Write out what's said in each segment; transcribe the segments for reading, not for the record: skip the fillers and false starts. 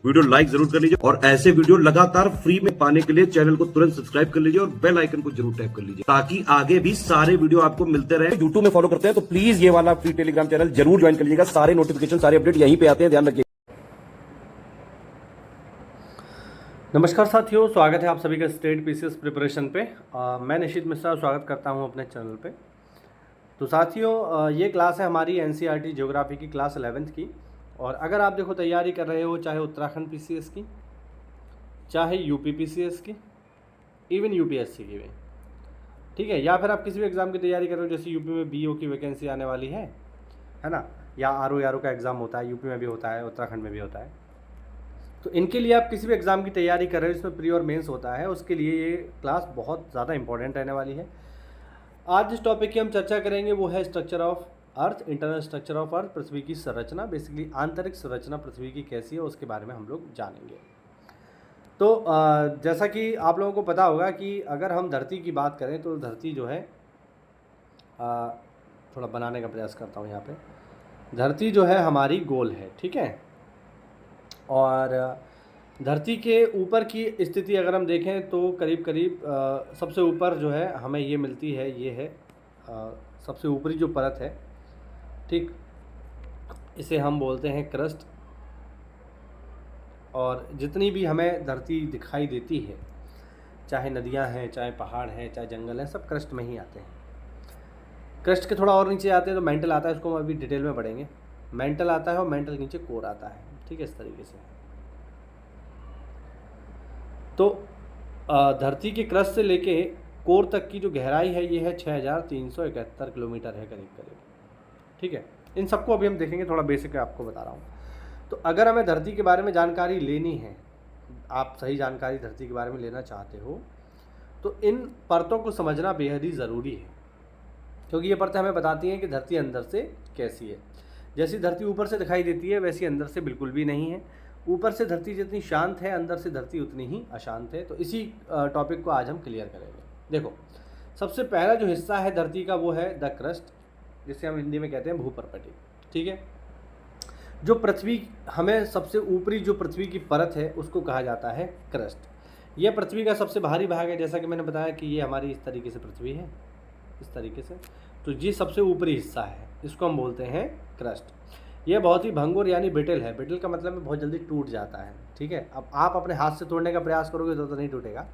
Video like जरूर कर लीजिए और ऐसे वीडियो लगातार फ्री में पाने के लिए चैनल को तुरंत सब्सक्राइब कर लीजिए और बेल आइकन को जरूर टैप कर लीजिए ताकि आगे भी सारे वीडियो आपको मिलते रहे। यूट्यूब में फॉलो करते हैं तो प्लीज ये वाला फ्री टेलीग्राम चैनल जरूर ज्वाइन कर लीजिएगा। सारे नोटिफिकेशन सारे अपडेट यहीं पे आते हैं, ध्यान रखिए। नमस्कार साथियों, स्वागत है आप सभी का स्टेट पीसीएस प्रिपरेशन पे। मैं निशित मिश्रा स्वागत करता हूं अपने चैनल पे। तो साथियों, ये क्लास है हमारी एनसीईआरटी ज्योग्राफी की क्लास 11th की। और अगर आप देखो तैयारी कर रहे हो चाहे उत्तराखंड पीसीएस की, चाहे यूपी पीसीएस की, इवन यूपीएससी की भी, ठीक है, या फिर आप किसी भी एग्ज़ाम की तैयारी कर रहे हो, जैसे यूपी में बीओ की वैकेंसी आने वाली है ना, या आरओ का एग्ज़ाम होता है, यूपी में भी होता है, उत्तराखंड में भी होता है। तो इनके लिए आप किसी भी एग्ज़ाम की तैयारी कर रहे हो, इसमें प्री और मेंस होता है, उसके लिए ये क्लास बहुत ज़्यादा इंपॉर्टेंट रहने वाली है। आज जिस टॉपिक की हम चर्चा करेंगे वो है structure of earth, internal structure of earth, पृथ्वी की संरचना, बेसिकली आंतरिक संरचना पृथ्वी की कैसी है उसके बारे में हम लोग जानेंगे। तो जैसा कि आप लोगों को पता होगा कि अगर हम धरती की बात करें तो धरती जो है, थोड़ा बनाने का प्रयास करता हूँ यहाँ पे, धरती जो है हमारी गोल है, ठीक है। और धरती के ऊपर की स्थिति अगर हम देखें तो करीब करीब सबसे ऊपर जो है हमें ये मिलती है, ये है सबसे ऊपरी जो परत है, ठीक, इसे हम बोलते हैं क्रस्ट। और जितनी भी हमें धरती दिखाई देती है, चाहे नदियां हैं, चाहे पहाड़ हैं, चाहे जंगल हैं, सब क्रस्ट में ही आते हैं। क्रस्ट के थोड़ा और नीचे आते हैं तो मेंटल आता है, उसको हम अभी डिटेल में पढ़ेंगे। मेंटल आता है और मेंटल के नीचे कोर आता है, ठीक है, इस तरीके से। तो धरती के क्रस्ट से लेके कोर तक की जो गहराई है ये है 6371 किलोमीटर है करीब करीब, ठीक है। इन सबको अभी हम देखेंगे, थोड़ा बेसिक आपको बता रहा हूँ। तो अगर हमें धरती के बारे में जानकारी लेनी है, आप सही जानकारी धरती के बारे में लेना चाहते हो, तो इन परतों को समझना बेहद ही ज़रूरी है, क्योंकि ये परतें हमें बताती हैं कि धरती अंदर से कैसी है। जैसी धरती ऊपर से दिखाई देती है वैसी अंदर से बिल्कुल भी नहीं है। ऊपर से धरती जितनी शांत है, अंदर से धरती उतनी ही अशांत है। तो इसी टॉपिक को आज हम क्लियर करेंगे। देखो, सबसे पहला जो हिस्सा है धरती का वो है द क्रस्ट, जिसे हम हिंदी में कहते हैं भूपर्पटी, ठीक है। जो पृथ्वी, हमें सबसे ऊपरी जो पृथ्वी की परत है उसको कहा जाता है क्रस्ट। यह पृथ्वी का सबसे बाहरी भाग है, जैसा कि मैंने बताया कि ये हमारी इस तरीके से पृथ्वी है, इस तरीके से। तो ये सबसे ऊपरी हिस्सा है, इसको हम बोलते हैं क्रस्ट। यह बहुत ही भंगुर यानी ब्रिटल है। ब्रिटल का मतलब है बहुत जल्दी टूट जाता है, ठीक है। अब आप अपने हाथ से तोड़ने का प्रयास करोगे तो नहीं टूटेगा,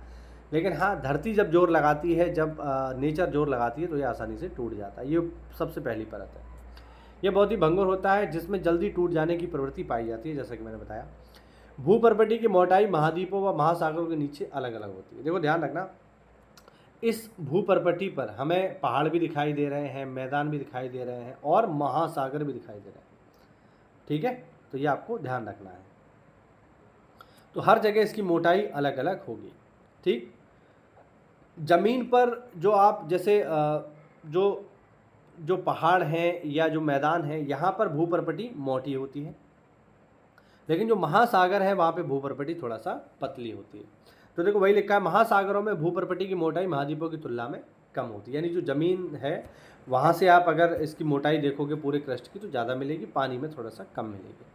लेकिन हाँ, धरती जब जोर लगाती है, जब नेचर जोर लगाती है तो ये आसानी से टूट जाता है। ये सबसे पहली परत है। यह बहुत ही भंगुर होता है, जिसमें जल्दी टूट जाने की प्रवृत्ति पाई जाती है, जैसा कि मैंने बताया। भूपर्पटी की मोटाई महाद्वीपों व महासागरों के नीचे अलग अलग होती है। देखो, ध्यान रखना, इस भूपर्पटी पर हमें पहाड़ भी दिखाई दे रहे हैं, मैदान भी दिखाई दे रहे हैं और महासागर भी दिखाई दे रहे हैं, ठीक है। तो ये आपको ध्यान रखना है। तो हर जगह इसकी मोटाई अलग अलग होगी, ठीक। ज़मीन पर जो आप जैसे जो पहाड़ हैं या जो मैदान है, यहाँ पर भूपर्पटी मोटी होती है, लेकिन जो महासागर है वहाँ पे भूपर्पटी थोड़ा सा पतली होती है। तो देखो, वही लिखा है, महासागरों में भूपर्पटी की मोटाई महाद्वीपों की तुलना में कम होती है। यानी जो ज़मीन है वहाँ से आप अगर इसकी मोटाई देखोगे पूरे क्रस्ट की तो ज़्यादा मिलेगी, पानी में थोड़ा सा कम मिलेगी।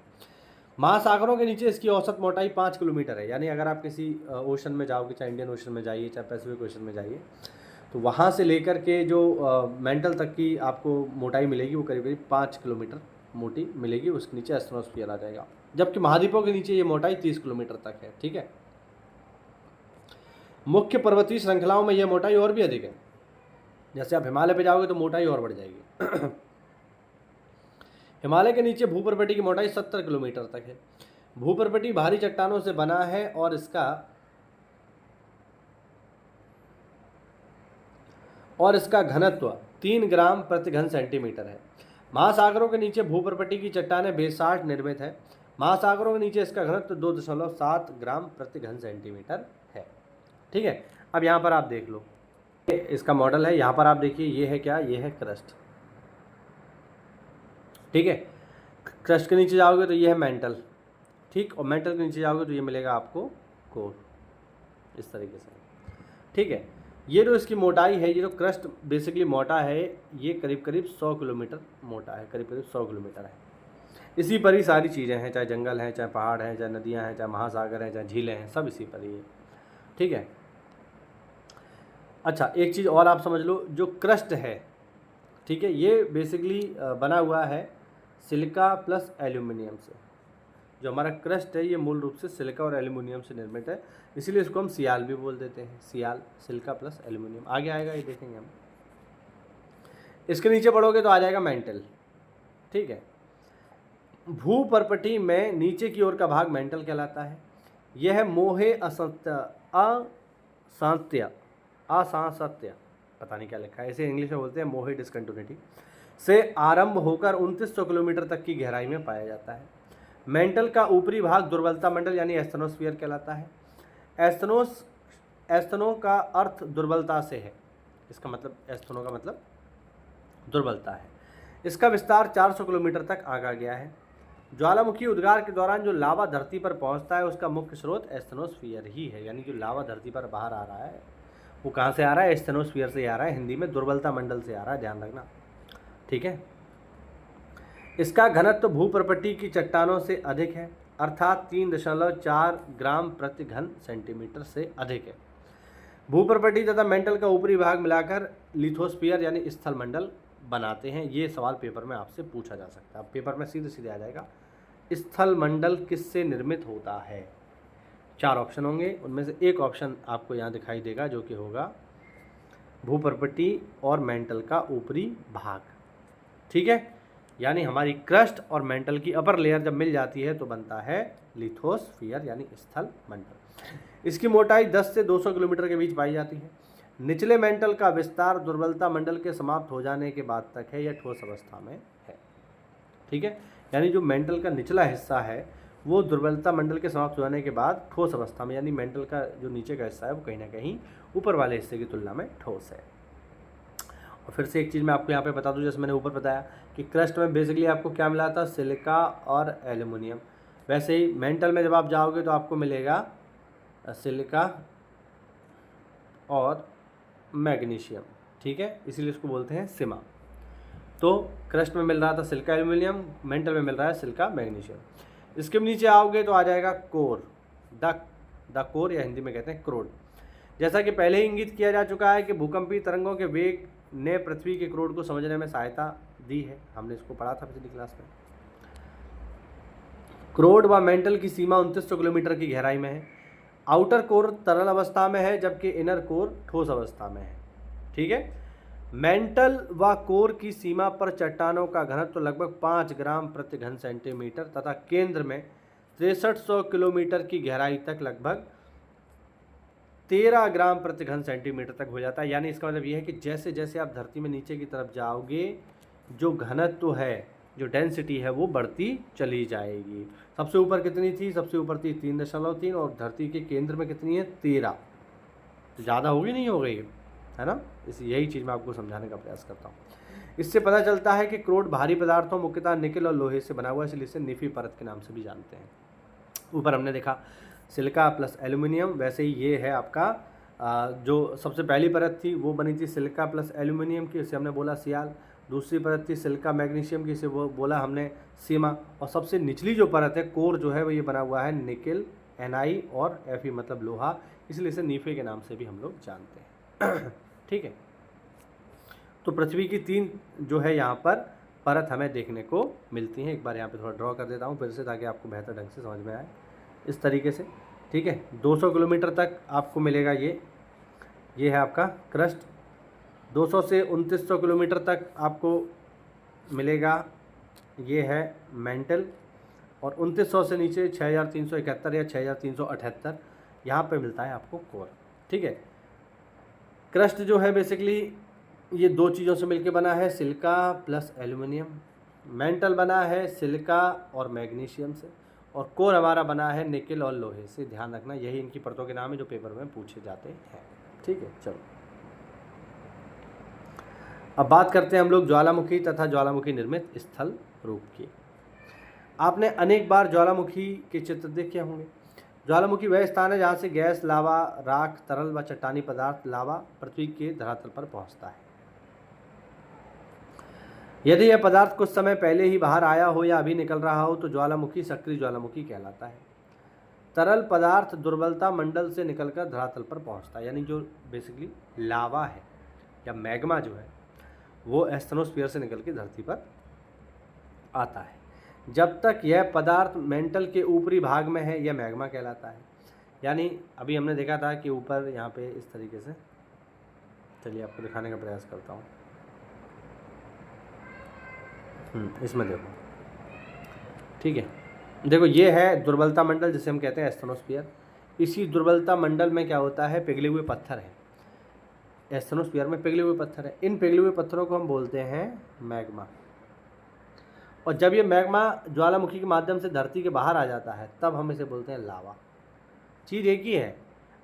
महासागरों के नीचे इसकी औसत मोटाई 5 किलोमीटर है। यानी अगर आप किसी ओशन में जाओगे, चाहे इंडियन ओशन में जाइए, चाहे पैसिफिक ओशन में जाइए, तो वहाँ से लेकर के जो मेंटल तक की आपको मोटाई मिलेगी वो करीब करीब 5 किलोमीटर मोटी मिलेगी। उसके नीचे एस्ट्रोस्फीयर आ जाएगा, जबकि महाद्वीपों के नीचे ये मोटाई 30 किलोमीटर तक है, ठीक है। मुख्य पर्वतीय श्रृंखलाओं में यह मोटाई और भी अधिक है। जैसे आप हिमालय पे जाओगे तो मोटाई और बढ़ जाएगी। हिमालय के नीचे भूपर्पटी की मोटाई 70 किलोमीटर तक है। भूपर्पटी भारी चट्टानों से बना है और इसका घनत्व 3 ग्राम प्रति घन सेंटीमीटर है। महासागरों के नीचे भूपर्पटी की चट्टानें बेसाल्ट निर्मित है। महासागरों के नीचे इसका घनत्व 2.7 ग्राम प्रति घन सेंटीमीटर है, ठीक है। अब यहाँ पर आप देख लो, इसका मॉडल है। यहाँ पर आप देखिए, ये है क्या, ये है क्रस्ट, ठीक है। क्रस्ट के नीचे जाओगे तो ये है मेंटल, ठीक, और मेंटल के नीचे जाओगे तो ये मिलेगा आपको कोर, इस तरीके से, ठीक है। ये जो इसकी मोटाई है, ये जो क्रस्ट बेसिकली मोटा है, ये करीब करीब 100 किलोमीटर मोटा है, करीब करीब 100 किलोमीटर है। इसी पर ही सारी चीज़ें हैं, चाहे जंगल हैं, चाहे पहाड़ हैं, चाहे नदियाँ हैं, चाहे महासागर हैं, चाहे झीलें हैं, सब इसी पर ही है। ठीक है। अच्छा, एक चीज़ और आप समझ लो, जो क्रस्ट है, ठीक है, ये बेसिकली बना हुआ है सिलिका प्लस एल्यूमिनियम से। जो हमारा क्रस्ट है ये मूल रूप से सिलिका और एल्यूमिनियम से निर्मित है, इसीलिए इसको हम सियाल भी बोल देते हैं। सियाल, सिलिका प्लस एल्यूमिनियम। आगे आएगा, ये देखेंगे हम। इसके नीचे पढ़ोगे तो आ जाएगा मेंटल। ठीक है। भूपर्पटी में नीचे की ओर का भाग मेंटल कहलाता है। यह मोहे असांत्य, पता नहीं क्या लिखा है, इसे इंग्लिश में बोलते हैं मोहे डिसकंटिन्यूटी, से आरंभ होकर 2900 किलोमीटर तक की गहराई में पाया जाता है। मेंटल का ऊपरी भाग दुर्बलता मंडल यानी एस्थेनोस्फीयर कहलाता है। एस्थेनो का अर्थ दुर्बलता से है, इसका मतलब एस्थेनो का मतलब दुर्बलता है। इसका विस्तार 400 किलोमीटर तक आगा गया है। ज्वालामुखी उद्गार के दौरान जो लावा धरती पर पहुंचता है उसका मुख्य स्रोत एस्थेनोस्फीयर ही है, यानी जो लावा धरती पर बाहर आ रहा है वो कहाँ से आ रहा है? एस्थेनोस्फीयर से आ रहा है, हिंदी में दुर्बलता मंडल से आ रहा है, ध्यान रखना। ठीक है। इसका घनत्व भूपर्पटी की चट्टानों से अधिक है, अर्थात 3.4 ग्राम प्रति घन सेंटीमीटर से अधिक है। भूपर्पटी तथा मेंटल का ऊपरी भाग मिलाकर लिथोस्फीयर यानी स्थल मंडल बनाते हैं। ये सवाल पेपर में आपसे पूछा जा सकता है, पेपर में सीधे सीधे आ जाएगा। स्थल मंडल किससे निर्मित होता है? 4 ऑप्शन होंगे, उनमें से एक ऑप्शन आपको यहाँ दिखाई देगा जो कि होगा भूपर्पटी और मेंटल का ऊपरी भाग। ठीक है, यानी हमारी क्रस्ट और मेंटल की अपर लेयर जब मिल जाती है तो बनता है लिथोस्फीयर यानी स्थल मंडल। इसकी मोटाई 10 से 200 किलोमीटर के बीच पाई जाती है। निचले मेंटल का विस्तार दुर्बलता मंडल के समाप्त हो जाने के बाद तक है या ठोस अवस्था में है। ठीक है, यानी जो मेंटल का निचला हिस्सा है वो दुर्बलता मंडल के समाप्त हो जाने के बाद ठोस अवस्था में, यानी मेंटल का जो नीचे का हिस्सा है वो कहीं ना कहीं ऊपर वाले हिस्से की तुलना में ठोस है। और फिर से एक चीज़ मैं आपको यहाँ पे बता दूँ, जैसे मैंने ऊपर बताया कि क्रस्ट में बेसिकली आपको क्या मिला था? सिलिका और एल्यूमिनियम। वैसे ही मेंटल में जब आप जाओगे तो आपको मिलेगा सिलिका और मैग्नीशियम। ठीक है, इसीलिए इसको बोलते हैं सिमा। तो क्रस्ट में मिल रहा था सिलिका एल्यूमिनियम, मेंटल में मिल रहा है सिलिका मैग्नीशियम। इसके नीचे आओगे तो आ जाएगा कोर, द कोर, या हिंदी में कहते हैं क्रोड। जैसा कि पहले ही इंगित किया जा चुका है कि भूकंपीय तरंगों के वेग ने पृथ्वी के क्रोड को समझने में सहायता दी है, हमने इसको पढ़ा था पिछली क्लास में। क्रोड व मेंटल की सीमा 2900 किलोमीटर की गहराई में है। आउटर कोर तरल अवस्था में है जबकि इनर कोर ठोस अवस्था में है। ठीक है, मेंटल व कोर की सीमा पर चट्टानों का घनत्व लगभग 5 ग्राम प्रति घन सेंटीमीटर तथा केंद्र में 6300 किलोमीटर की गहराई तक लगभग 13 ग्राम प्रति घन सेंटीमीटर तक हो जाता है। यानी इसका मतलब ये है कि जैसे जैसे आप धरती में नीचे की तरफ जाओगे जो घनत्व है, जो डेंसिटी है वो बढ़ती चली जाएगी। सबसे ऊपर कितनी थी? सबसे ऊपर थी 3.3 और धरती के केंद्र में कितनी है? 13। तो ज़्यादा होगी, नहीं हो गई है ना? यही चीज़ मैं आपको समझाने का प्रयास करता हूँ। इससे पता चलता है कि क्रोड भारी पदार्थों मुख्यतः निकल और लोहे से बना हुआ है, इसलिए इसे निफी परत के नाम से भी जानते हैं। ऊपर हमने देखा सिलिका प्लस एल्यूमिनियम, वैसे ही ये है आपका जो सबसे पहली परत थी वो बनी थी सिलिका प्लस एल्यूमिनियम की, इसे हमने बोला सियाल। दूसरी परत थी सिलिका मैग्नीशियम की, इसे वो बोला हमने सीमा। और सबसे निचली जो परत है कोर जो है वो ये बना हुआ है निकिल, Ni और Fe मतलब लोहा, इसलिए इसे नीफे के नाम से भी हम लोग जानते हैं। ठीक है, तो पृथ्वी की 3 जो है यहाँ पर परत हमें देखने को मिलती हैं। एक बार यहाँ पे थोड़ा ड्रॉ कर देता हूँ फिर से, ताकि आपको बेहतर ढंग से समझ में आए इस तरीके से। ठीक है, 200 किलोमीटर तक आपको मिलेगा ये है आपका क्रस्ट। 200 से 2900 किलोमीटर तक आपको मिलेगा ये है मेंटल। और 2900 से नीचे 6371 या 6378 यहाँ पे मिलता है आपको कोर। ठीक है, क्रस्ट जो है बेसिकली ये 2 चीज़ों से मिलके बना है, सिलिका प्लस एल्यूमिनियम। मेंटल बना है सिलिका और मैग्नीशियम से, और कोर हमारा बना है निकिल और लोहे से। ध्यान रखना, यही इनकी परतों के नाम है जो पेपर में पूछे जाते हैं। ठीक है, चलो अब बात करते हैं हम लोग ज्वालामुखी तथा ज्वालामुखी निर्मित स्थल रूप की। आपने अनेक बार ज्वालामुखी के चित्र देखे होंगे। ज्वालामुखी वह स्थान है जहाँ से गैस, लावा, राख, तरल व चट्टानी पदार्थ लावा पृथ्वी के धरातल पर पहुँचता है। यदि यह पदार्थ कुछ समय पहले ही बाहर आया हो या अभी निकल रहा हो तो ज्वालामुखी सक्रिय ज्वालामुखी कहलाता है। तरल पदार्थ दुर्बलता मंडल से निकलकर धरातल पर पहुंचता है, यानी जो बेसिकली लावा है या मैग्मा जो है वो एस्थेनोस्फीयर से निकल के धरती पर आता है। जब तक यह पदार्थ मेंटल के ऊपरी भाग में है यह मैग्मा कहलाता है। यानी अभी हमने देखा था कि ऊपर यहाँ पे इस तरीके से, चलिए आपको दिखाने का प्रयास करता हूँ। इसमें देखो, ठीक है, देखो ये है दुर्बलता मंडल जिसे हम कहते हैं एस्थेनोस्फीयर। इसी दुर्बलता मंडल में क्या होता है, पिघले हुए पत्थर हैं। एस्थेनोस्फीयर में पिघले हुए पत्थर हैं, इन पिघले हुए पत्थरों को हम बोलते हैं मैग्मा। और जब ये मैग्मा ज्वालामुखी के माध्यम से धरती के बाहर आ जाता है तब हम इसे बोलते हैं लावा। चीज़ एक ही है,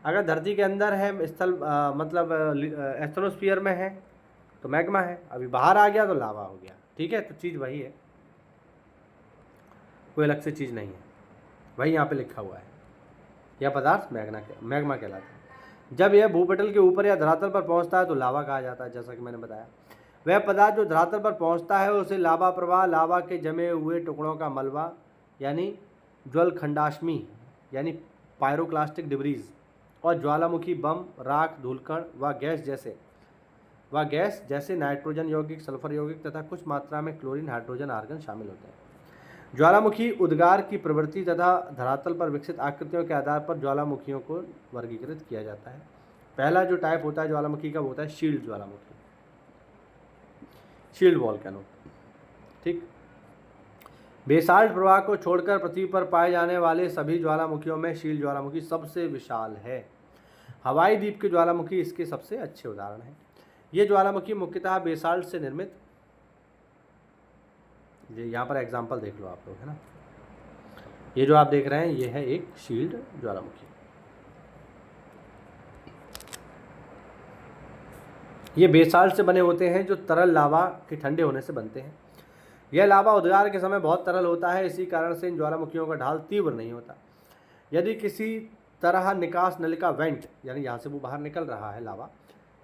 अगर धरती के अंदर है स्थल मतलब एस्थेनोस्फीयर में है तो मैग्मा है, अभी बाहर आ गया तो लावा हो गया। ठीक है, तो चीज़ वही है, कोई अलग से चीज़ नहीं है, वही यहाँ पे लिखा हुआ है। यह पदार्थ मैग्मा कहलाता है। जब यह भूपटल के ऊपर या धरातल पर पहुँचता है तो लावा कहा जाता है। जैसा कि मैंने बताया, वह पदार्थ जो धरातल पर पहुँचता है उसे लावा प्रवाह, लावा के जमे हुए टुकड़ों का मलबा यानी ज्वलखंडाश्मी यानी पायरोक्लास्टिक डिब्रीज और ज्वालामुखी बम, राख, धूलकण व गैस जैसे नाइट्रोजन यौगिक, सल्फर यौगिक तथा कुछ मात्रा में क्लोरीन, हाइड्रोजन, आर्गन शामिल होते हैं। ज्वालामुखी उद्गार की प्रवृत्ति तथा धरातल पर विकसित आकृतियों के आधार पर ज्वालामुखियों को वर्गीकृत किया जाता है। पहला जो टाइप होता है ज्वालामुखी का वो होता है शील्ड ज्वालामुखी, शील्ड वॉल्केनो। ठीक, बेसाल्ट प्रवाह को छोड़कर पृथ्वी पर पाए जाने वाले सभी ज्वालामुखियों में शील्ड ज्वालामुखी सबसे विशाल है। हवाई द्वीप के ज्वालामुखी इसके सबसे अच्छे उदाहरण हैं। ये ज्वालामुखी मुख्यतः बेसाल्ट से निर्मित, यहाँ पर एग्जाम्पल देख लो आप लोग, है ना। ये जो आप देख रहे हैं ये है एक शील्ड ज्वालामुखी। ये बेसाल्ट से बने होते हैं जो तरल लावा के ठंडे होने से बनते हैं। यह लावा उद्गार के समय बहुत तरल होता है, इसी कारण से इन ज्वालामुखियों का ढाल तीव्र नहीं होता। यदि किसी तरह निकास नलिका वेंट यानी यहाँ से वो बाहर निकल रहा है लावा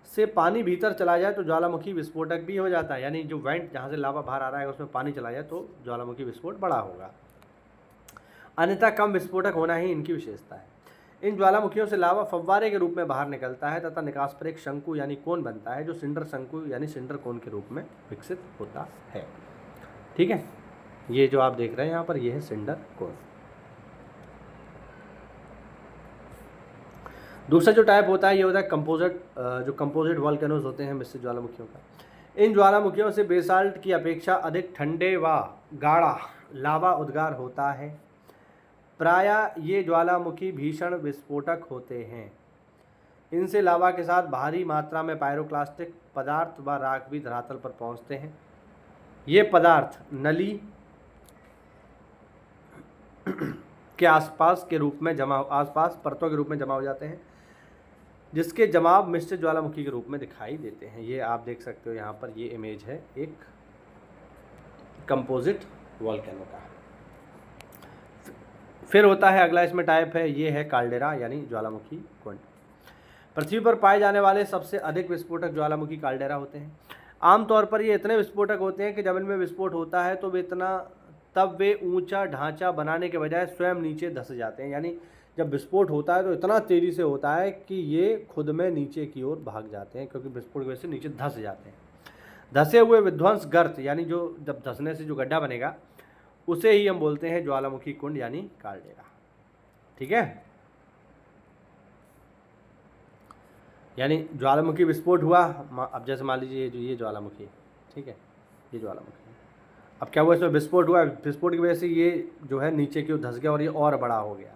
से पानी भीतर चला जाए तो ज्वालामुखी विस्फोटक भी हो जाता है। यानी जो वेंट जहाँ से लावा बाहर आ रहा है उसमें पानी चला जाए तो ज्वालामुखी विस्फोट बड़ा होगा, अन्यथा कम विस्फोटक होना ही इनकी विशेषता है। इन ज्वालामुखियों से लावा फव्वारे के रूप में बाहर निकलता है तथा निकास पर एक शंकु यानी कोन बनता है जो सिंडर शंकु यानी सिंडर कोन के रूप में विकसित होता है। ठीक है, ये जो आप देख रहे हैं यहाँ पर ये है सिंडर कोन। दूसरा जो टाइप होता है ये होता है कंपोजिट, जो कंपोजिट वॉल्केनोज होते हैं मिश्रित ज्वालामुखियों का। इन ज्वालामुखियों से बेसाल्ट की अपेक्षा अधिक ठंडे व गाढ़ा लावा उद्गार होता है। प्रायः ये ज्वालामुखी भीषण विस्फोटक होते हैं। इनसे लावा के साथ भारी मात्रा में पायरोक्लास्टिक पदार्थ व राख भी धरातल पर पहुंचते हैं। ये पदार्थ नली के आसपास परतों के रूप में जमा हो जाते हैं, जिसके जमाव मिश्रित ज्वालामुखी के रूप में दिखाई देते हैं। ये आप देख सकते हो यहाँ पर, ये इमेज है एक कंपोजिट वॉल्केनो का। फिर होता है अगला इसमें टाइप है, ये है काल्डेरा यानी ज्वालामुखी कुंड। पृथ्वी पर पाए जाने वाले सबसे अधिक विस्फोटक ज्वालामुखी काल्डेरा होते हैं। आमतौर पर ये इतने विस्फोटक होते हैं कि जब इनमें विस्फोट होता है तो तब वे ऊंचा ढांचा बनाने के बजाय स्वयं नीचे धंस जाते हैं। यानी जब विस्फोट होता है तो इतना तेज़ी से होता है कि ये खुद में नीचे की ओर भाग जाते हैं, क्योंकि विस्फोट की वजह से नीचे धंस जाते हैं। धंसे हुए विध्वंस गर्त यानी जो जब धंसने से जो गड्ढा बनेगा उसे ही हम बोलते हैं ज्वालामुखी कुंड यानी काल्डेरा। ठीक है, यानी ज्वालामुखी विस्फोट हुआ, अब जैसे मान लीजिए ये ज्वालामुखी है, ठीक है, ये ज्वालामुखी। अब क्या हुआ, इसमें विस्फोट हुआ, विस्फोट की वजह से ये जो है नीचे की ओर धंस गया और ये और बड़ा हो गया।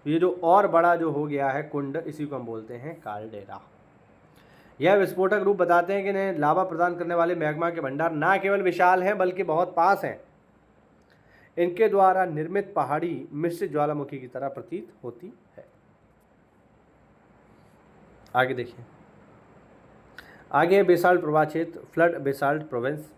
तो ये जो और बड़ा जो हो गया है कुंड, इसी को हम बोलते हैं काल्डेरा। यह विस्फोटक रूप बताते हैं कि इन्हें लावा प्रदान करने वाले मैग्मा के भंडार न केवल विशाल हैं बल्कि बहुत पास हैं। इनके द्वारा निर्मित पहाड़ी मिश्रित ज्वालामुखी की तरह प्रतीत होती है। आगे देखिए, आगे बेसाल्ट प्रवाह क्षेत्र, फ्लड बेसाल्ट प्रोविंस।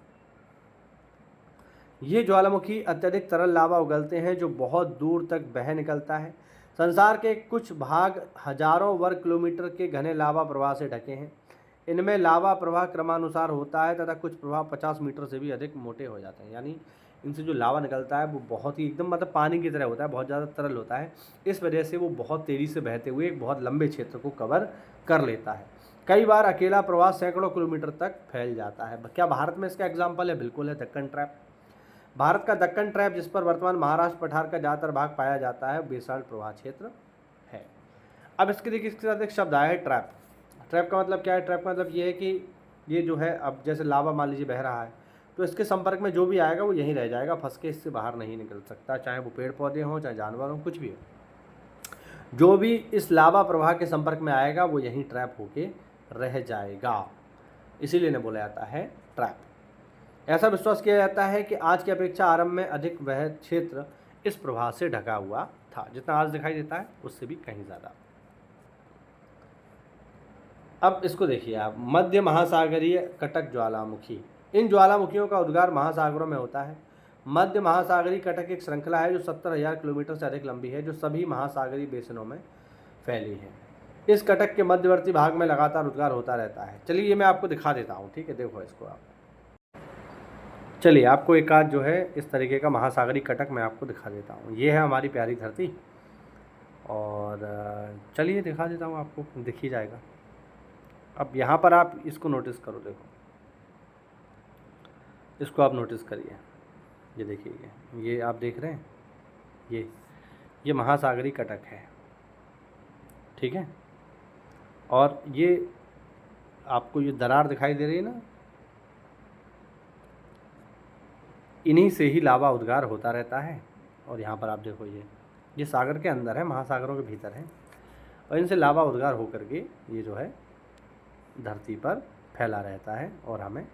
ये ज्वालामुखी अत्यधिक तरल लावा उगलते हैं जो बहुत दूर तक बह निकलता है। संसार के कुछ भाग हजारों वर्ग किलोमीटर के घने लावा प्रवाह से ढके हैं। इनमें लावा प्रवाह क्रमानुसार होता है तथा कुछ प्रवाह 50 मीटर से भी अधिक मोटे हो जाते हैं। यानी इनसे जो लावा निकलता है वो बहुत ही एकदम मतलब पानी की तरह होता है, बहुत ज़्यादा तरल होता है। इस वजह से वो बहुत तेज़ी से बहते हुए एक बहुत लंबे क्षेत्र को कवर कर लेता है। कई बार अकेला प्रवाह सैकड़ों किलोमीटर तक फैल जाता है। क्या भारत में इसका एग्जाम्पल है? बिल्कुल है, दक्कन ट्रैप। भारत का दक्कन ट्रैप, जिस पर वर्तमान महाराष्ट्र पठार का ज़्यादातर भाग पाया जाता है, बेसाल्ट प्रवाह क्षेत्र है। अब इसके देखिए, इसके साथ एक शब्द आया है ट्रैप। ट्रैप का मतलब क्या है? ट्रैप का मतलब ये है कि ये जो है, अब जैसे लावा मान लीजिए बह रहा है, तो इसके संपर्क में जो भी आएगा वो यहीं रह जाएगा, फंस के इससे बाहर नहीं निकल सकता, चाहे वो पेड़ पौधे हों, चाहे जानवर हों, कुछ भी हो। जो भी इस लावा प्रवाह के संपर्क में आएगा वो यहीं ट्रैप होके रह जाएगा, इसीलिए इन्हें बोला जाता है ट्रैप। ऐसा विश्वास किया जाता है कि आज की अपेक्षा आरंभ में अधिक वह क्षेत्र इस प्रवाह से ढका हुआ था। जितना आज दिखाई देता है उससे भी कहीं ज़्यादा। अब इसको देखिए आप, मध्य महासागरीय कटक ज्वालामुखी। इन ज्वालामुखियों का उद्गार महासागरों में होता है। मध्य महासागरीय कटक एक श्रृंखला है जो 70,000 किलोमीटर से अधिक लंबी है, जो सभी महासागरीय बेसिनों में फैली है। इस कटक के मध्यवर्ती भाग में लगातार उद्गार होता रहता है। चलिए ये मैं आपको दिखा देता हूँ, ठीक है, देखो इसको आप। चलिए आपको एक आध जो है इस तरीके का महासागरीय कटक मैं आपको दिखा देता हूँ। ये है हमारी प्यारी धरती, और चलिए दिखा देता हूँ आपको, दिख ही जाएगा। अब यहाँ पर आप इसको नोटिस करो, देखो इसको आप नोटिस करिए, ये देखिए, ये आप देख रहे हैं, ये महासागरीय कटक है, ठीक है। और ये आपको ये दरार दिखाई दे रही है ना, इन्हीं से ही लावा उद्गार होता रहता है। और यहाँ पर आप देखो, ये सागर के अंदर है, महासागरों के भीतर है, और इनसे लावा उद्गार होकर के ये जो है धरती पर फैला रहता है और हमें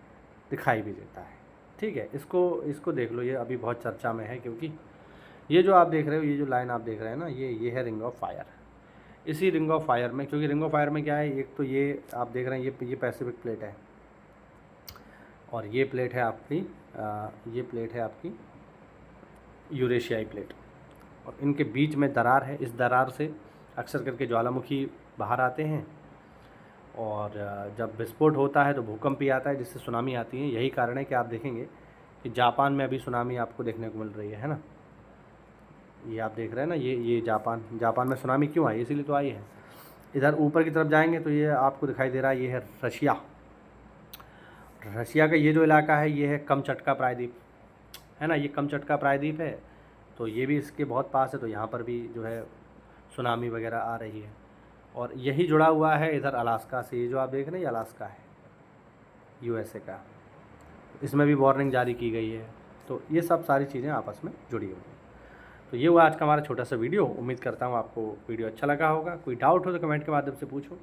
दिखाई भी देता है, ठीक है। इसको देख लो, ये अभी बहुत चर्चा में है, क्योंकि ये जो आप देख रहे हो, ये जो लाइन आप देख रहे हैं ना, ये है रिंग ऑफ फायर। इसी रिंग ऑफ फायर में, क्योंकि रिंग ऑफ फायर में क्या है, एक तो ये आप देख रहे हैं, ये पैसिफिक प्लेट है, और ये प्लेट है आपकी यूरेशियाई प्लेट, और इनके बीच में दरार है। इस दरार से अक्सर करके ज्वालामुखी बाहर आते हैं, और जब विस्फोट होता है तो भूकंप भी आता है, जिससे सुनामी आती है। यही कारण है कि आप देखेंगे कि जापान में अभी सुनामी आपको देखने को मिल रही है ना। ये आप देख रहे हैं ना, ये जापान में सुनामी क्यों आई? इसीलिए तो आई है। इधर ऊपर की तरफ जाएंगे तो ये आपको दिखाई दे रहा है, ये है रशिया का ये जो इलाका है, ये है कमचटका प्रायद्वीप, है ना, ये कमचटका प्रायद्वीप है, तो ये भी इसके बहुत पास है, तो यहाँ पर भी जो है सुनामी वगैरह आ रही है। और यही जुड़ा हुआ है इधर अलास्का से, ये जो आप देख रहे हैं ये अलास्का है, यूएसए का, इसमें भी वार्निंग जारी की गई है। तो ये सब सारी चीज़ें आपस में जुड़ी हुई हैं। तो ये हुआ आज का हमारा छोटा सा वीडियो। उम्मीद करता हूँ आपको वीडियो अच्छा लगा होगा। कोई डाउट हो तो कमेंट के माध्यम से पूछो।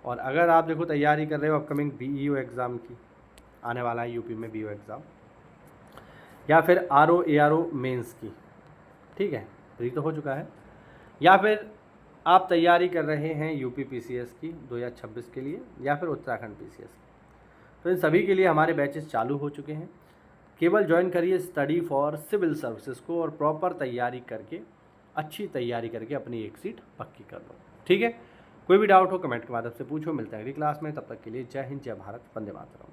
और अगर आप देखो तैयारी कर रहे हो अपकमिंग बीईओ एग्ज़ाम की, आने वाला है यूपी में बीईओ एग्ज़ाम, या फिर आरओ एआरओ मेंस की, ठीक है, फ्री तो हो चुका है, या फिर आप तैयारी कर रहे हैं यूपी पीसीएस की 2026 के लिए, या फिर उत्तराखंड पीसीएस की, तो इन सभी के लिए हमारे बैचेस चालू हो चुके हैं। केवल ज्वाइन करिए स्टडी फॉर सिविल सर्विसेज को, और प्रॉपर तैयारी करके, अच्छी तैयारी करके अपनी एक सीट पक्की कर लो, ठीक है। कोई भी डाउट हो कमेंट के माध्यम से पूछो। मिलते हैं अगली क्लास में, तब तक के लिए जय हिंद, जय भारत, वंदे मातरम।